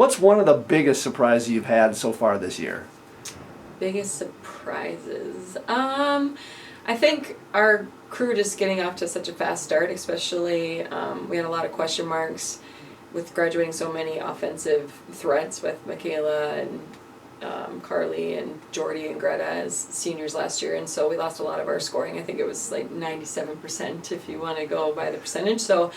What's one of the biggest surprises you've had so far this year? Biggest surprises. I think our crew just getting off to such a fast start, especially we had a lot of question marks with graduating so many offensive threats with Michaela and Carly and Jordy and Greta as seniors last year, and so we lost a lot of our scoring. I think it was like 97% if you want to go by the percentage. So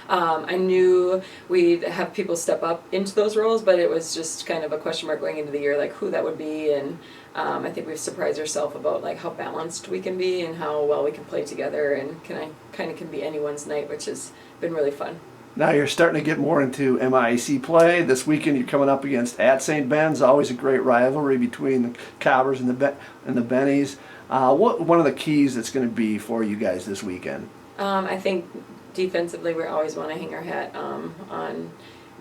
I knew we'd have people step up into those roles, but it was just kind of a question mark going into the year, like who that would be. And I think we've surprised ourselves about like how balanced we can be and how well we can play together, and can be anyone's night, which has been really fun. Now you're starting to get more into MIAC play. This weekend you're coming up against at St. Ben's. Always a great rivalry between the Cobbers and the Bennies. What one of the keys that's going to be for you guys this weekend? I think defensively we always want to hang our hat on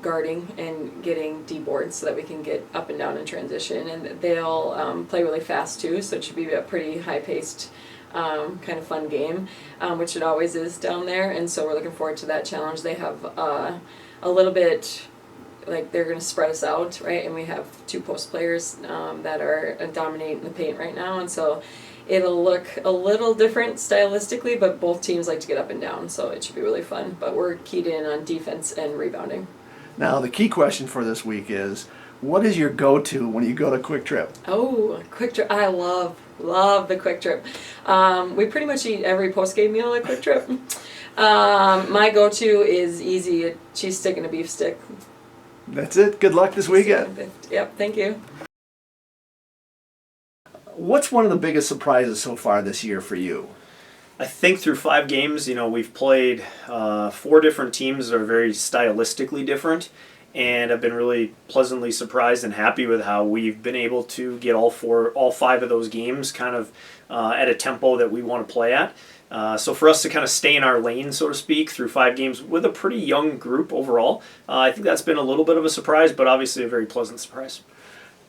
guarding and getting D boards so that we can get up and down in transition. And they'll play really fast too, so it should be a pretty high-paced kind of fun game, which it always is down there, and so we're looking forward to that challenge. They have a little bit, like they're going to spread us out, right, and we have two post players that are dominating the paint right now, and so it'll look a little different stylistically, but both teams like to get up and down, so it should be really fun. But we're keyed in on defense and rebounding. Now the key question for this week is, what is your go-to when you go to Kwik Trip? Oh, Kwik Trip. I love the Kwik Trip. We pretty much eat every post-game meal at Kwik Trip. My go-to is easy, a cheese stick and a beef stick. That's it. Good luck this weekend. Yep, thank you. What's one of the biggest surprises so far this year for you? I think through 5 games, we've played 4 different teams that are very stylistically different, and I've been really pleasantly surprised and happy with how we've been able to get all 5 of those games kind of at a tempo that we want to play at. So for us to kind of stay in our lane, so to speak, through 5 games with a pretty young group overall, I think that's been a little bit of a surprise, but obviously a very pleasant surprise.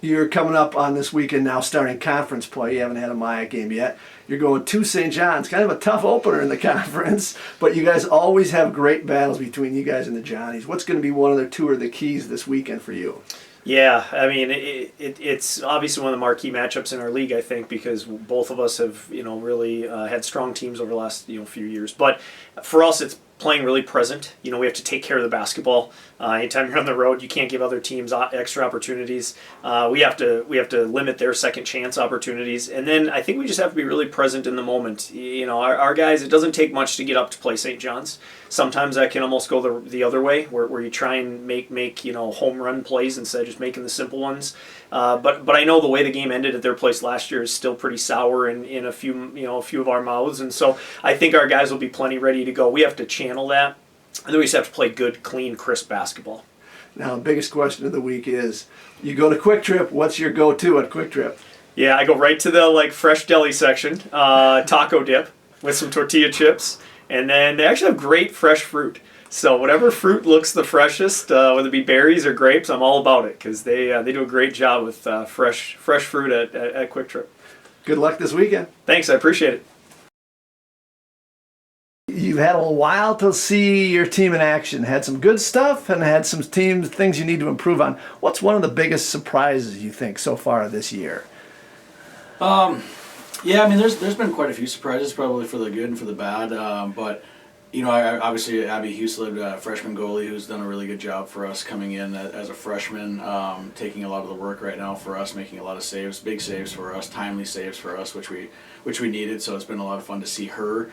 You're coming up on this weekend now starting conference play. You haven't had a Maya game yet. You're going to St. John's. Kind of a tough opener in the conference, but you guys always have great battles between you guys and the Johnnies. What's going to be one of the 2 or the keys this weekend for you? Yeah, I mean, it's obviously one of the marquee matchups in our league, I think, because both of us have, really had strong teams over the last, few years. But for us, it's playing really present. We have to take care of the basketball. Anytime you're on the road, you can't give other teams extra opportunities. We have to limit their second chance opportunities, and then I think we just have to be really present in the moment. Our guys, it doesn't take much to get up to play St. John's. Sometimes that can almost go the other way, where you try and make home run plays instead of just making the simple ones. But I know the way the game ended at their place last year is still pretty sour in a few of our mouths, and so I think our guys will be plenty ready to go. We have to channel that, and then we just have to play good, clean, crisp basketball. Now, the biggest question of the week is, you go to Kwik Trip, what's your go-to at Kwik Trip? Yeah, I go right to the fresh deli section, taco dip with some tortilla chips, and then they actually have great fresh fruit. So whatever fruit looks the freshest, whether it be berries or grapes, I'm all about it, because they do a great job with fresh fruit at Kwik Trip. Good luck this weekend. Thanks, I appreciate it. You've had a while to see your team in action. Had some good stuff and had some things you need to improve on. What's one of the biggest surprises you think so far this year? Yeah, I mean, there's been quite a few surprises, probably for the good and for the bad. But obviously Abby Huslid, freshman goalie, who's done a really good job for us coming in as a freshman, taking a lot of the work right now for us, making a lot of saves, big saves for us, timely saves for us, which we needed. So it's been a lot of fun to see her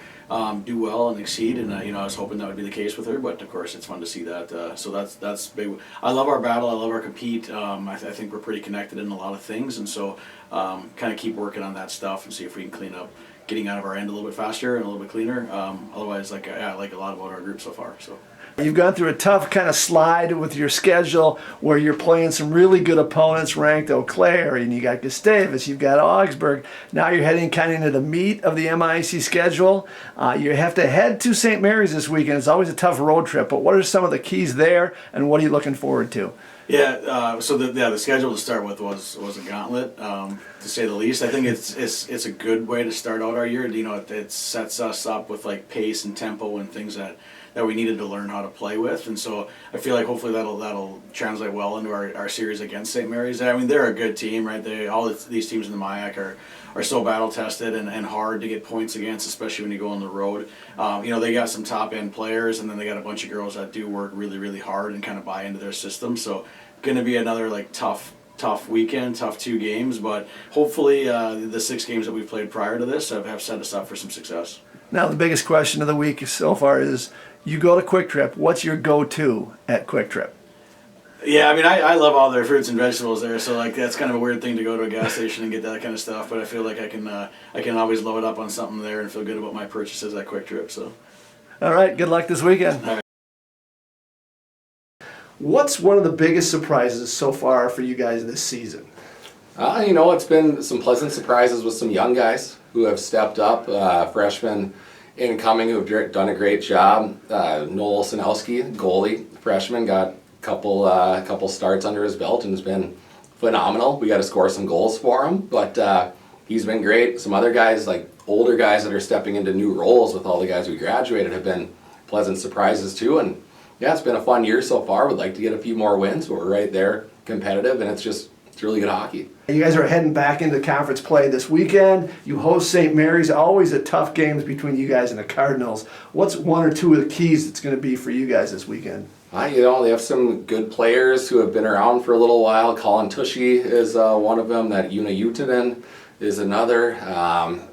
do well and exceed. And I was hoping that would be the case with her, but of course it's fun to see that. So that's big. I love our battle. I love our compete. I think we're pretty connected in a lot of things, and so kind of keep working on that stuff and see if we can clean up getting out of our end a little bit faster and a little bit cleaner. Otherwise, I like a lot about our group so far. So you've gone through a tough kind of slide with your schedule where you're playing some really good opponents ranked Eau Claire, and you got Gustavus, you've got Augsburg. Now you're heading kind of into the meat of the MIAC schedule. You have to head to St. Mary's this weekend. It's always a tough road trip, but what are some of the keys there, and what are you looking forward to? Yeah, so the schedule to start with was a gauntlet, to say the least. I think it's a good way to start out our year. It sets us up with pace and tempo and things that that we needed to learn how to play with. And so I feel like hopefully that'll translate well into our series against St. Mary's. I mean, they're a good team, right? All these teams in the MIAC are so battle tested and hard to get points against, especially when you go on the road. They got some top end players, and then they got a bunch of girls that do work really, really hard and kind of buy into their system. So going to be another like tough weekend, tough 2 games, but hopefully the 6 games that we've played prior to this have set us up for some success. Now, the biggest question of the week so far is, you go to Kwik Trip. What's your go-to at Kwik Trip? Yeah, I mean, I love all their fruits and vegetables there, so like that's kind of a weird thing to go to a gas station and get that kind of stuff. But I feel like I can always load up on something there and feel good about my purchases at Kwik Trip. So, All right, good luck this weekend. All right. What's one of the biggest surprises so far for you guys this season? It's been some pleasant surprises with some young guys who have stepped up, freshmen incoming who have done a great job. Noel Sinowski, goalie, freshman, got a couple starts under his belt and has been phenomenal. We got to score some goals for him, but he's been great. Some other guys, like older guys that are stepping into new roles with all the guys we graduated, have been pleasant surprises too. And yeah, it's been a fun year so far. Would like to get a few more wins. We're right there, competitive, and it's really good hockey. You guys are heading back into conference play this weekend. You host St. Mary's. Always a tough games between you guys and the Cardinals. What's 1 or 2 of the keys that's going to be for you guys this weekend? They have some good players who have been around for a little while. Colin Tushy is one of them. That Una Utanen is another.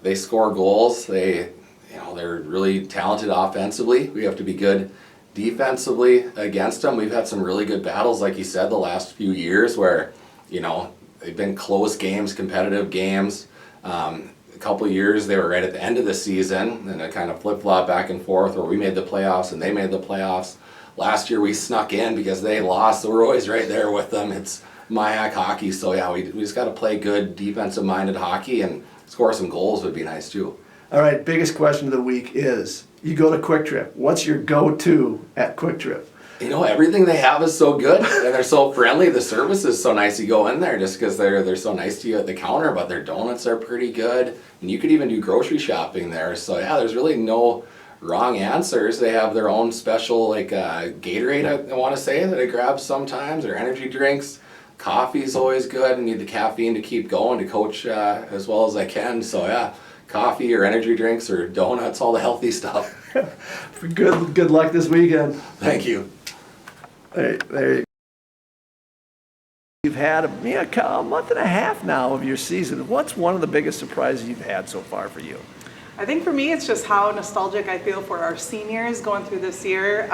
They score goals. They're really talented offensively. We have to be good defensively against them. We've had some really good battles, like you said, the last few years where, they've been close games, competitive games. A couple of years they were right at the end of the season, and it kind of flip-flop back and forth where we made the playoffs and they made the playoffs. Last year we snuck in because they lost, so we're always right there with them. It's MIAC hockey, so yeah, we just got to play good defensive-minded hockey, and score some goals would be nice too. All right, biggest question of the week is, you go to Kwik Trip. What's your go-to at Kwik Trip? Everything they have is so good, and they're so friendly. The service is so nice. You go in there just because they're so nice to you at the counter, but their donuts are pretty good, and you could even do grocery shopping there. So yeah, there's really no wrong answers. They have their own special Gatorade, I want to say, that I grab sometimes, or energy drinks. Coffee's always good. I need the caffeine to keep going to coach as well as I can. So yeah, coffee or energy drinks or donuts, all the healthy stuff. Good luck this weekend. Thank you. There you go. You've had a month and a half now of your season. What's one of the biggest surprises you've had so far for you? I think for me, it's just how nostalgic I feel for our seniors going through this year.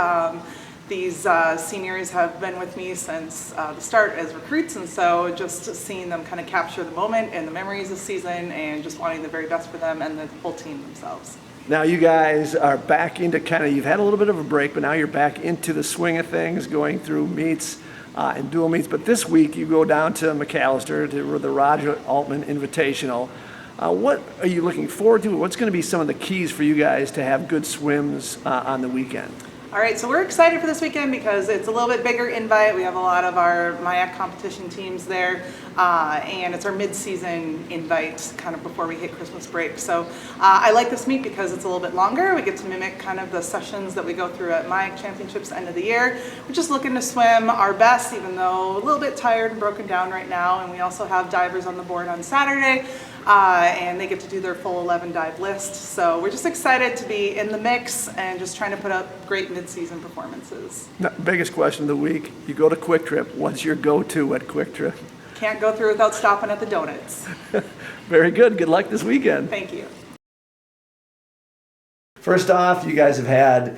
These seniors have been with me since the start as recruits, and so just seeing them kind of capture the moment and the memories this season, and just wanting the very best for them and the whole team themselves. Now you guys are back into you've had a little bit of a break, but now you're back into the swing of things, going through meets and dual meets. But this week you go down to McAllister to the Roger Altman Invitational. What are you looking forward to? What's going to be some of the keys for you guys to have good swims on the weekend? All right, so we're excited for this weekend because it's a little bit bigger invite. We have a lot of our MIAC competition teams there, and it's our mid-season invite kind of before we hit Christmas break. So I like this meet because it's a little bit longer. We get to mimic kind of the sessions that we go through at MIAC Championships end of the year. We're just looking to swim our best, even though a little bit tired and broken down right now. And we also have divers on the board on Saturday. And they get to do their full 11 dive list. So we're just excited to be in the mix and just trying to put up great mid-season performances. Now, biggest question of the week, you go to Kwik Trip. What's your go-to at Kwik Trip? Can't go through without stopping at the donuts. Very good. Good luck this weekend. Thank you. First off, you guys have had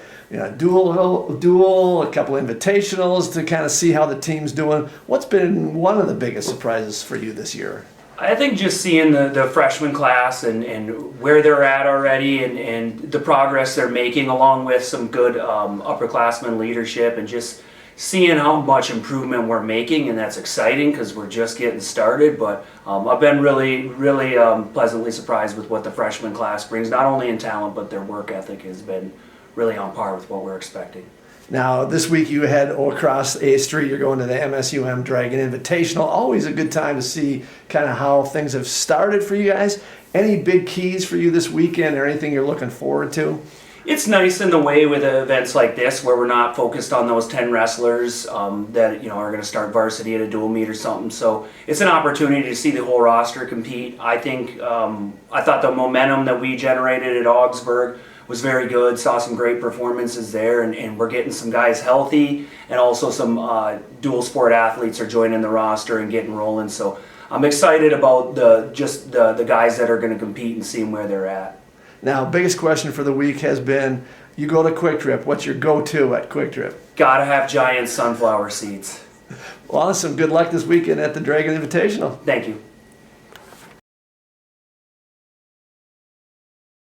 dual, a couple invitationals to kind of see how the team's doing. What's been one of the biggest surprises for you this year? I think just seeing the freshman class and where they're at already and the progress they're making, along with some good upperclassmen leadership, and just seeing how much improvement we're making, and that's exciting because we're just getting started. But I've been really pleasantly surprised with what the freshman class brings, not only in talent, but their work ethic has been really on par with what we're expecting. Now, this week you head across A Street. You're going to the MSUM Dragon Invitational. Always a good time to see kind of how things have started for you guys. Any big keys for you this weekend or anything you're looking forward to? It's nice in the way with events like this where we're not focused on those 10 wrestlers that are going to start varsity at a dual meet or something. So it's an opportunity to see the whole roster compete. I think I thought the momentum that we generated at Augsburg was very good. Saw some great performances there, and we're getting some guys healthy, and also some dual sport athletes are joining the roster and getting rolling. So I'm excited about the guys that are going to compete and seeing where they're at. Now, biggest question for the week has been, you go to Kwik Trip. What's your go-to at Kwik Trip? Gotta have giant sunflower seeds. Well, awesome. Good luck this weekend at the Dragon Invitational. Thank you.